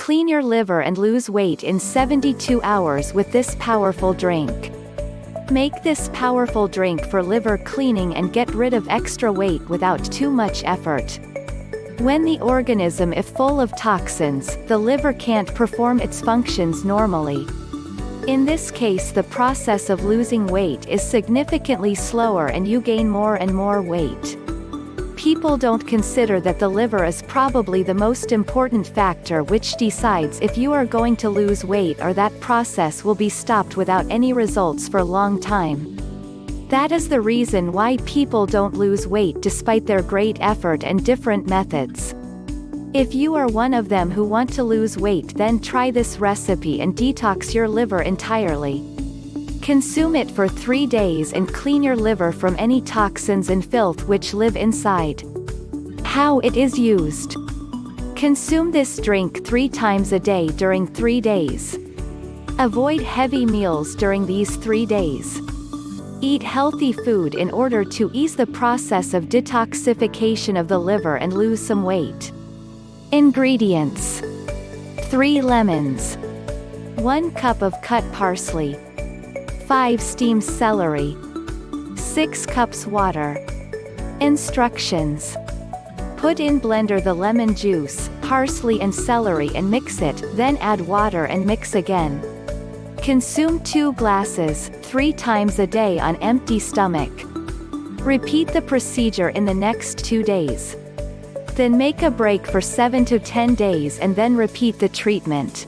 Clean your liver and lose weight in 72 hours with this powerful drink. Make this powerful drink for liver cleaning and get rid of extra weight without too much effort. When the organism is full of toxins, the liver can't perform its functions normally. In this case, the process of losing weight is significantly slower and you gain more and more weight. People don't consider that the liver is probably the most important factor which decides if you are going to lose weight or that process will be stopped without any results for a long time. That is the reason why people don't lose weight despite their great effort and different methods. If you are one of them who want to lose weight, then try this recipe and detox your liver entirely. Consume it for 3 days and clean your liver from any toxins and filth which live inside. How it is used. Consume this drink 3 times a day during 3 days. Avoid heavy meals during these 3 days. Eat healthy food in order to ease the process of detoxification of the liver and lose some weight. Ingredients: 3 lemons, 1 cup of cut parsley, 5 steamed celery, 6 cups water. Instructions: put in blender the lemon juice, parsley and celery and mix it, then add water and mix again. Consume 2 glasses, 3 times a day on empty stomach. Repeat the procedure in the next 2 days. Then make a break for 7 to 10 days and then repeat the treatment.